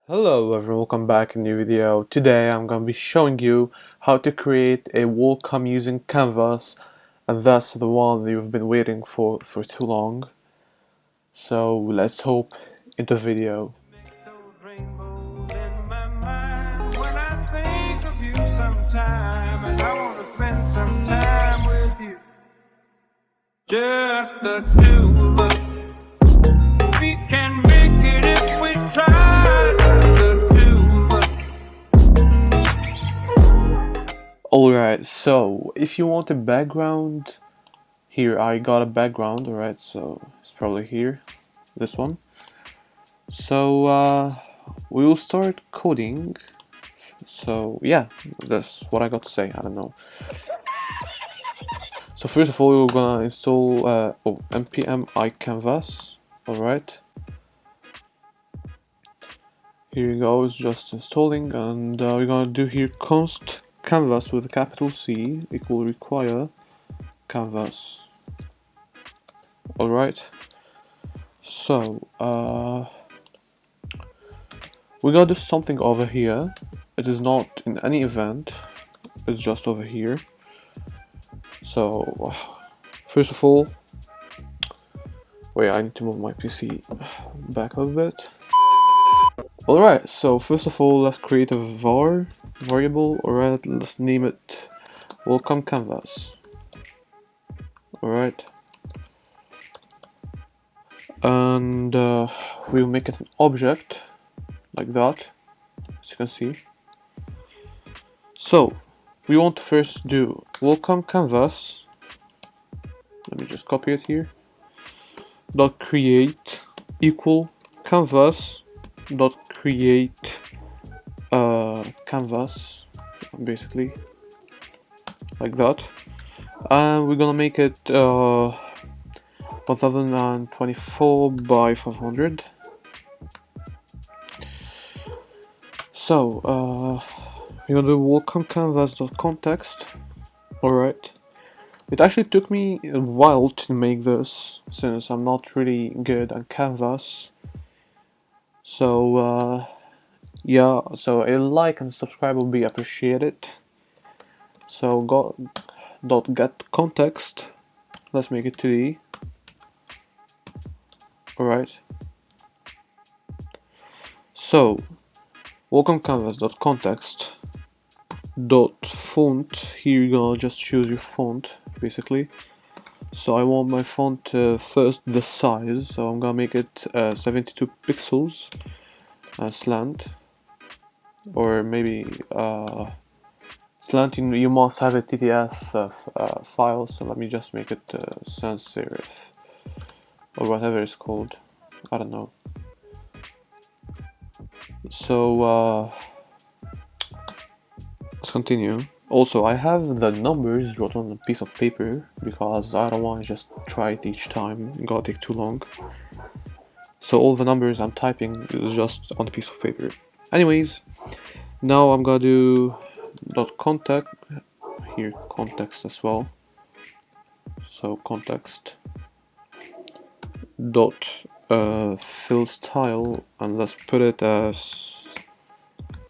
Hello everyone, welcome back in a new video. Today I'm going to be showing you how to create a welcome using Canvas, and that's the one that you've been waiting for too long. So let's hop into the video. Just the two of us. We can make it if we try. Just the two of us. Alright, so if you want a background, here I got a background, alright, so it's probably here, this one. So we will start coding. So yeah, that's what I got to say, I don't know. So first of all, we're gonna install npm iCanvas. Alright. Here you go, it's just installing, and we're gonna do here const canvas with a capital C equal require canvas. Alright. So we gotta do something over here. It is not in any event, it's just over here. So first of all, wait, I need to move my PC back a little bit. Alright, so first of all, let's create a var variable. Alright, let's name it welcome canvas. Alright, and we'll make it an object like that, as you can see. So we want to first do welcome canvas. Let me just copy it here. Dot create equal canvas dot create canvas, basically like that, and we're gonna make it 1024 by 500. So we're gonna do welcome canvas dot context. Alright, it actually took me a while to make this since I'm not really good at canvas. So yeah, so a like and subscribe will be appreciated. So dot get context, let's make it 2D. Alright, so welcome canvas dot context dot font. Here you're gonna just choose your font basically. So I want my font first the size, so I'm gonna make it 72 pixels slant, or maybe slant. You must have a TTF file, so let me just make it sans serif or whatever it's called, I don't know. So let's continue. Also, I have the numbers written on a piece of paper because I don't want to just try it each time, it's gonna take too long. So all the numbers I'm typing is just on a piece of paper. Anyways, now I'm gonna do dot context, here context as well. So context dot fill style, and let's put it as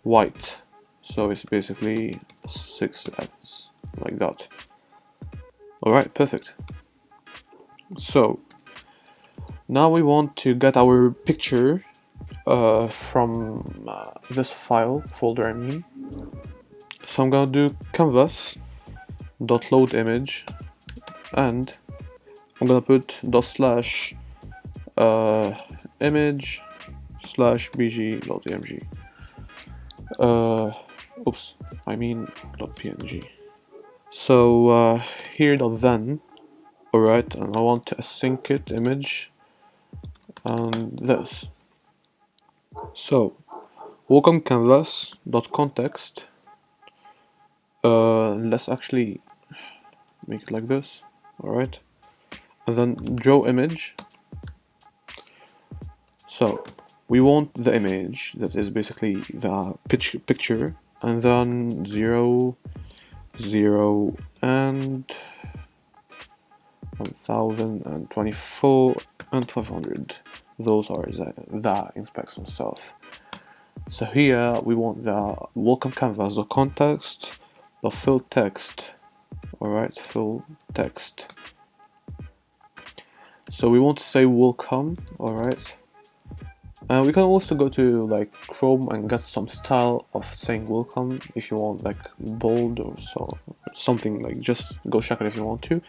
white. So it's basically 6 letters, like that. Alright, perfect. So now we want to get our picture from this file folder, I mean. So I'm gonna do canvas dot load image, and I'm gonna put dot slash image slash bg dot img. Oops, I mean .png. So here .then, alright, and I want to async it image and this. So welcome canvas dot context. Let's actually make it like this, alright, and then draw image. So we want the image that is basically the picture, and then 0, 0, and 1024 and 500. Those are the inspection stuff. So here we want the welcome canvas, the context, the fill text. Alright, fill text. So we want to say welcome, alright. We can also go to like Chrome and get some style of saying welcome if you want, like bold or something, like just go check it if you want to.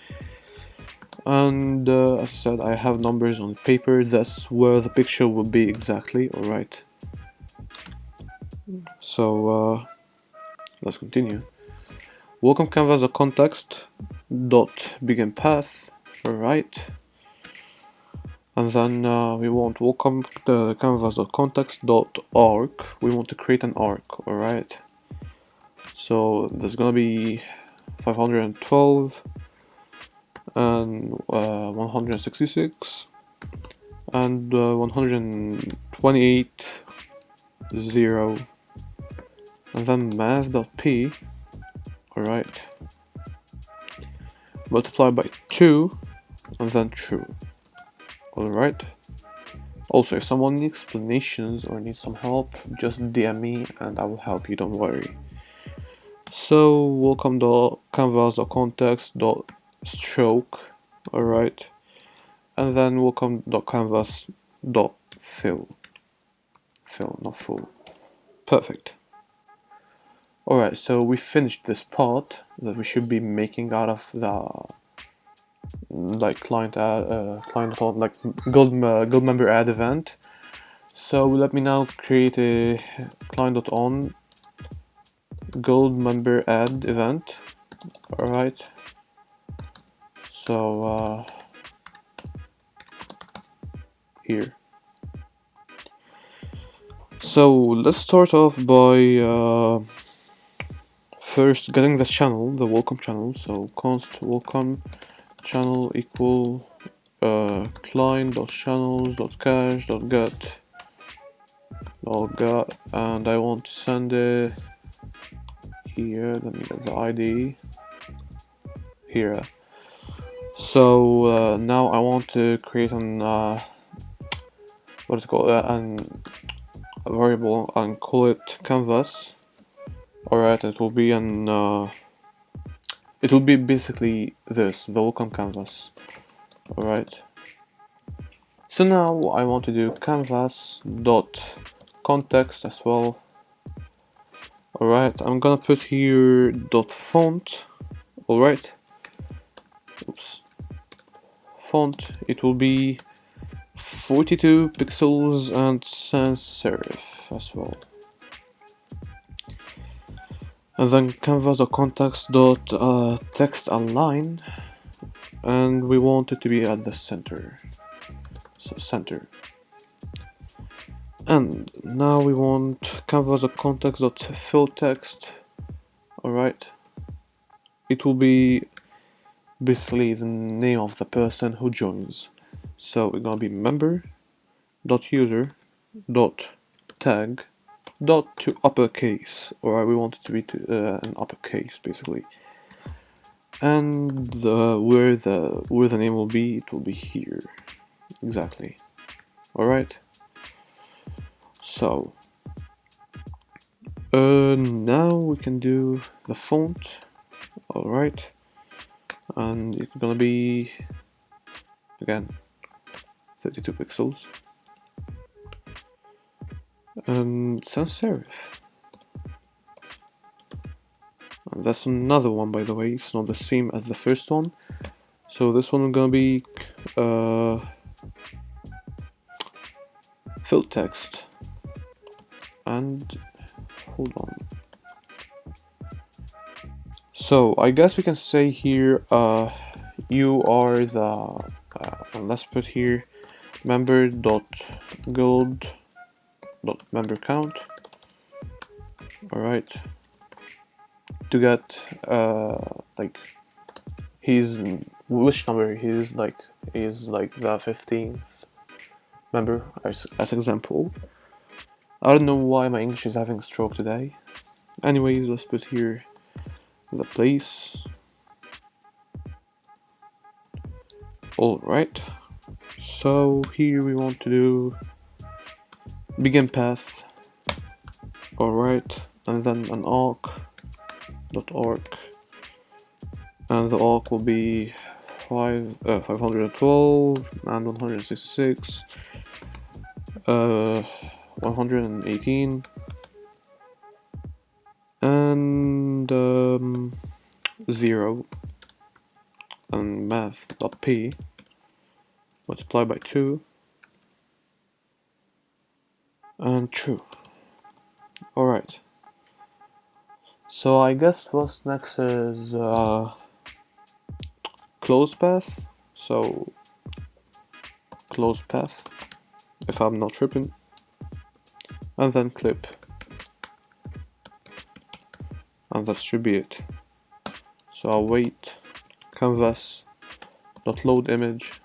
And as I said, I have numbers on paper. That's where the picture will be exactly. Alright. So let's continue. Welcome canvas the context dot begin path. Alright. And then we want welcome the canvas dot context dot arc. We want to create an arc. Alright. So there's gonna be 512 and 166 and 128 0, and then math.p, alright, multiply by 2 and then true. Alright. Also, if someone needs explanations or needs some help, just DM me and I will help you, don't worry. So welcome the canvas.context.stroke, alright, and then welcome.canvas.fill, not full. Perfect. Alright, so we finished this part that we should be making out of the like client like gold member add event. So let me now create a client.on gold member add event. Alright, so here. So let's start off by first getting the channel, the welcome channel. So const welcome channel equal client.channels.cache.get and I want to send it here. Let me get the ID here. So now I want to create an what is it called, a variable and call it canvas. Alright, it will be an it will be basically this, the welcome canvas. Alright. So now I want to do canvas dot context as well. Alright, I'm gonna put here dot font. Alright. Oops. Font, it will be 42 pixels and sans serif as well. And then canvas.context.text align, and we want it to be at the center. So center. And now we want canvas.context.fill text. Alright. It will be basically the name of the person who joins. So it's gonna be member.user.tag dot to uppercase, or we want it to be an uppercase basically. And where the name will be, it will be here exactly. Alright. So now we can do the font. Alright, and it's gonna be again 32 pixels and sans serif. And that's another one, by the way. It's not the same as the first one. So this one is gonna be fill text, and hold on. So I guess we can say here you are the and let's put here member.gold.member count. Alright, to get like which number he's like the 15th member as example. I don't know why my English is having a stroke today. Anyways, let's put here the place. Alright, so here we want to do begin path, Alright, and then an arc.arc, and the arc will be 512 and 166, 118, and 0, and math.p multiplied by 2, and true. Alright, so I guess what's next is close path. So close path, if I'm not tripping, and then clip, and that should be it. So I'll wait, canvas.load image,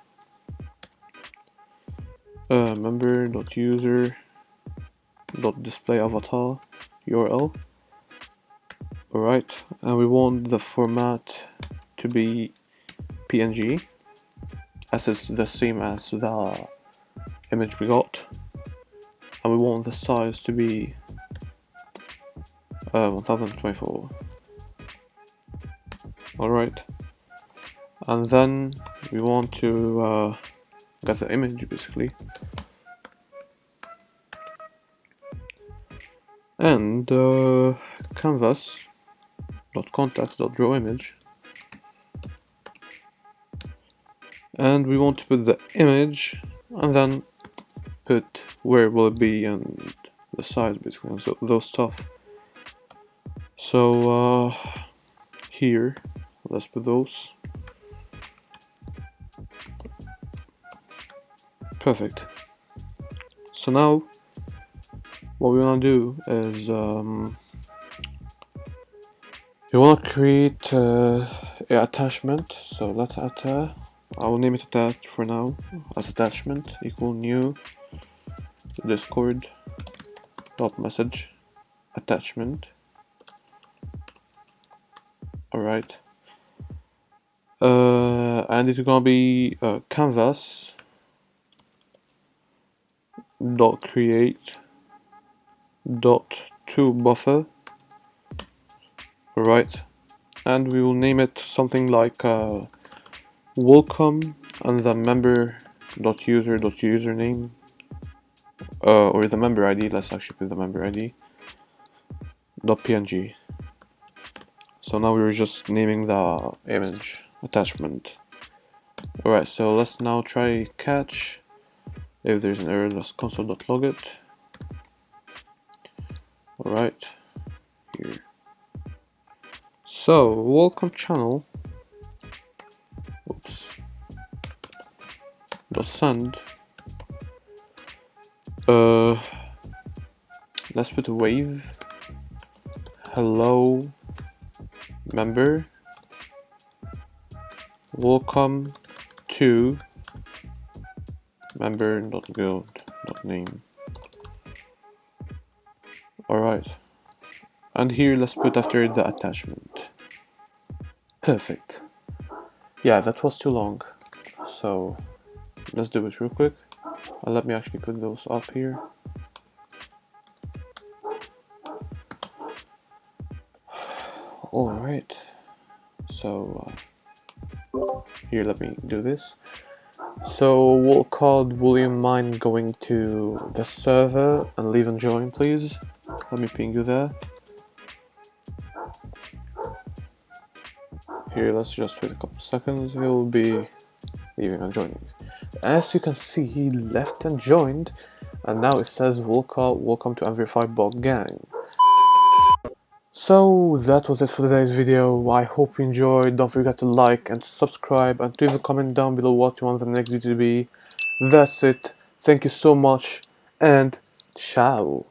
member.user.display avatar URL. Alright, and we want the format to be PNG, as it's the same as the image we got, and we want the size to be 1024. Alright, and then we want to get the image basically, and canvas.context.drawImage, and we want to put the image and then put where will it be and the size basically, and so those stuff. So here, let's put those. Perfect. So now what we want to do is we want to create an attachment. So let's add I will name it attach for now as attachment equal new Discord dot message attachment. Alright, and it's gonna be canvas dot create dot to buffer. Alright, and we will name it something like welcome, and the member.user.username, or the member ID. Let's actually put the member ID .png. So now we're just naming the image attachment. Alright, so let's now try catch. If there's an error, let's console.log it. Alright, here. So welcome channel. Oops. Dot send. Let's put a wave. Hello member. Welcome to member.build.name. Alright. And here let's put after the attachment. Perfect. Yeah, that was too long. So let's do it real quick. Let me actually put those up here. Alright. So here, let me do this. So we'll call, will you mind going to the server and leave and join, please? Let me ping you there. Here, let's just wait a couple seconds. He'll be leaving and joining. As you can see, he left and joined, and now it says welcome to Unverified Bot Gang. So that was it for today's video. I hope you enjoyed. Don't forget to like and subscribe, and leave a comment down below what you want the next video to be. That's it. Thank you so much, and ciao.